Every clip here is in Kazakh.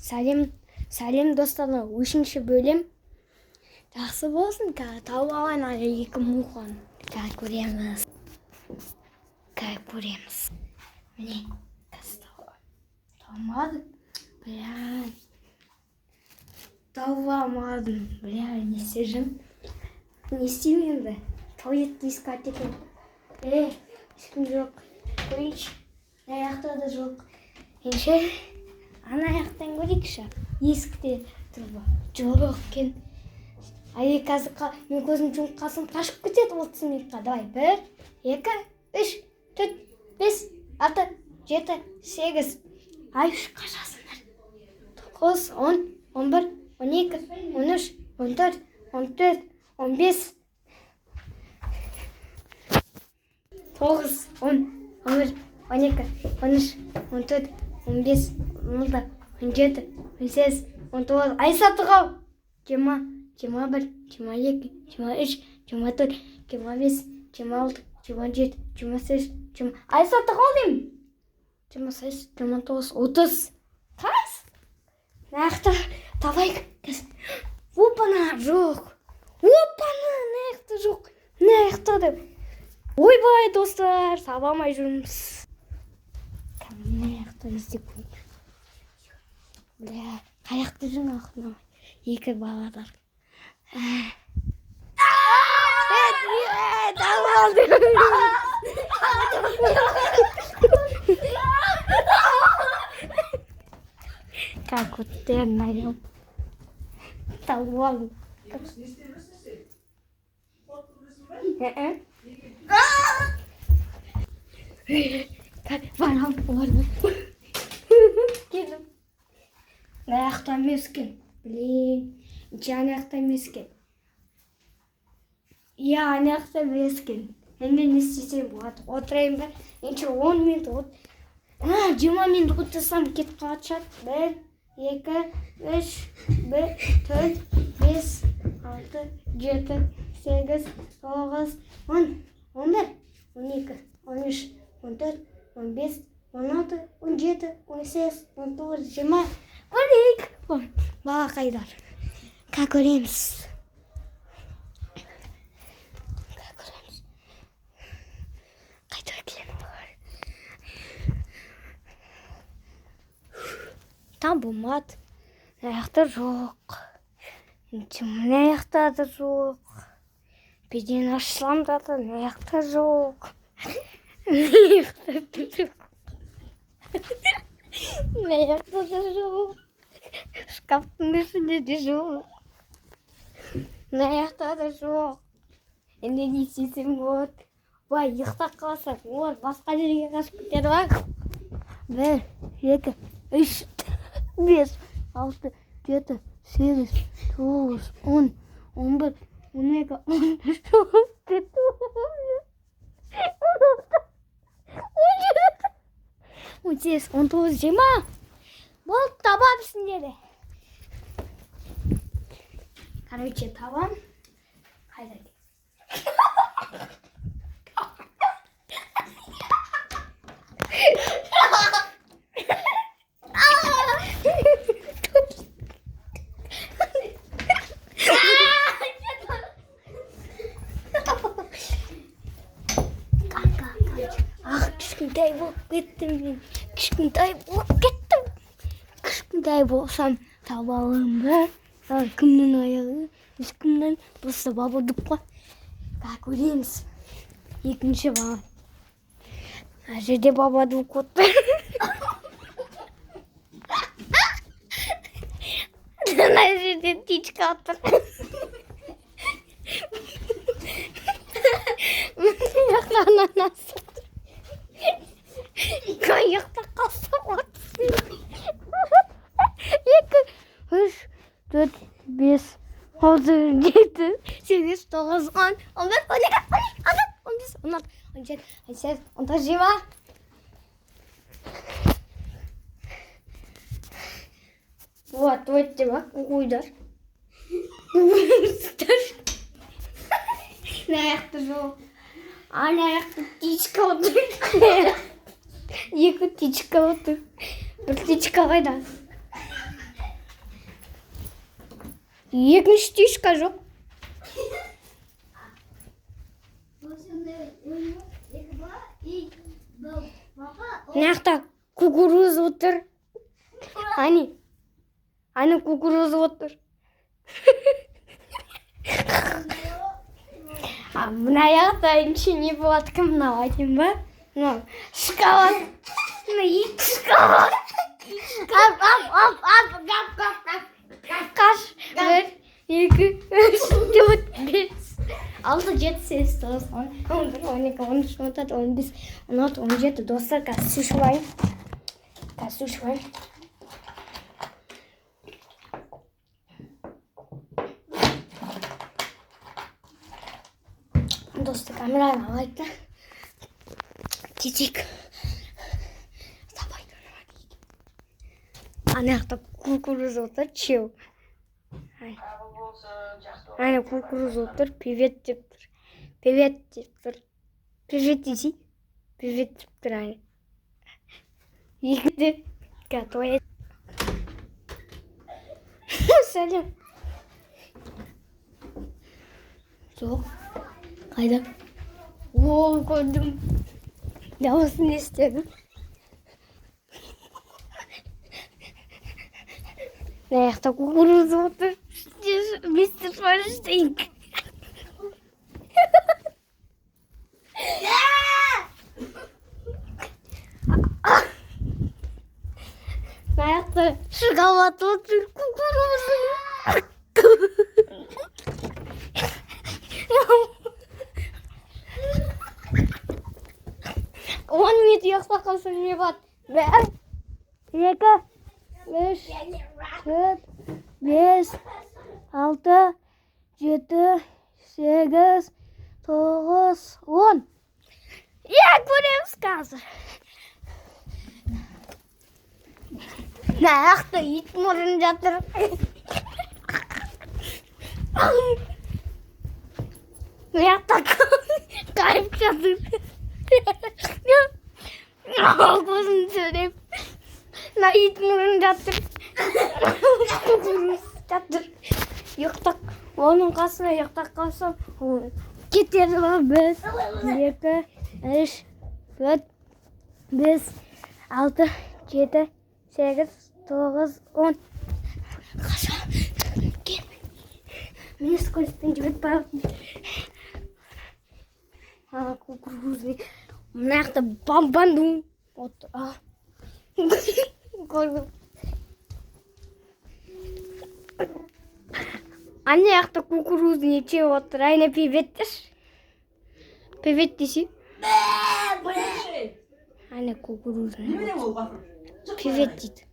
Сәлем достарына, 3-ші бөлім жақсы болсын. Тауып алайын әлі 2 мухон. Көреміз. Міне, тауымадым. Тауып алмадым. Не істеймін? Не істеймін енді? Туалетті искать етем. Ешкім жоқ. Көрейікші. Аяқта да жоқ. Енше, ана аяқтан көрейікші. Есікте тұрба. Жоқ екен. Қазір мен көзім жұмып қалсам қашып кетеді 30 минутқа. Давай, 1, 2, 3, 4, 5, 6, 7, 8. Ай, қашасыңдар. 9, 10, 11, 12, 13, 14, 15, 9, 10, 11, 12, 13, 14, 15, 16, 17, 18, 19. Ай сатық ау. 20, 21, 22, 23, 24, 25, 26, 27, 28, 20. Ай сатық ау деймін. 28, 29, 30. Қайс? Наяқта табайық. Опана жоқ. Наяқта жоқ. Наяқта деп. Ойбай достар, таба алмай жүрміз. Наяқта іздеп көрейік. Қаяқты жүрін ақына. 2 баладар. Как вот ты наел. Талвал. Как варам варам. Келдім. Аяқта емес екен. Аяқта емес екен. Аяқта емес екен. Енді не істесем болады? Отырайын ба? Енді 10 минут 20 минут отырсам кетіп қалады шат. 1, 2, 3, 4, 5, 6, 7, 8, 9, 10, 11, 12, 13, 14, 15, 16, 17, 18, 19, 20. Көрейік. Бала қайдар. Көреміз. Қайдар келемін бар. Там болмады. Аяқта жоқ. Аяқта да жоқ. Беден ашсам да аяқта жоқ. Аяқта да жоқ. Шкафтың ішінде де жоқ. Аяқта да жоқ. Енді не істесем болады? Бай, ұйықтап қалсақ, олар басқа жерге қашып кетеді ма? 1, 2, 3, 5, 6, 7, 8, 9, 10, 11, 12, 18, 19, 20. Болды, табамсың деді. Короче, табам. Қайда кет. Кішкентай болып кеттім мен. Кішкентай болсам табалым бар. Кімнің аяғы, ешкімнің болса бабылдық қой. Көреміз. 2-ші бала. Жерде бабадың қотты. Ана жерде птичка отыр. Яқта ананасы. Қайықта қалса отыр. 2, 3, 4, 5, 6, 7, 8, 9, 10, 11, 12, 15, 16, 17, 18, 19, 20. Вот деп қойдар. Аяқта жоқ. Аяқта птичка отыр. 2 птичка отыр. 1 птичка қайда? Екінші түйшка жоқ. Мынақта кукуруз отыр. Аны кукуруз отыр. Мына жақта не болады, кім мынау айтайын ба? Мынау шоколад. Ит шоколад. Қаш. 1, 2, 3, 4, 5, 6, 7, 8, 9, 10, 11, 12, 13, 14, 15, 16, 17. Достар, қазір су ішіп. Достар, камераны алайық та. Кетейік. Ана жақта кукуруз отыр, чеу. Ана кукуруз отыр, привет деп тұр. Привет дейсей. Привет деп тұр, ана. Екіде готовит. Сәлем. Жоқ. Қайда? О, көрдім. Дауысын естедім. Мына жақта кукуруз отыр. Мистер Форштейк. Мына жақта шоколад отыр, кукурузы. Он минут ұйықтап қалсам не болады? 1, 2, 3, 4, 5, 6, 7, 8, 9, 10. Көреміз қазір. Мына жақта ит мұрын жатыр. Мына жақта қайып жатыр. Көзін сөйлеп. Мына ит мұрын жатыр. Жатыр. Ұйықтап. Оның қасына ұйықтап қалсам, кетеді ма біз? 2, 3, 4, 5, 6, 7, 8, 9, 10. Қаша. Кел. Мен скоростьпен жіберіп барамын. Кукурузный. Мына жақта бамбандум отыр. Көрдім. Ана жақта кукурузный чеп отыр. Айна привет деші. Привет десе. Ана кукурузный. Привет дейді.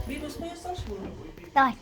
Видео смеешь, Саша? Давай.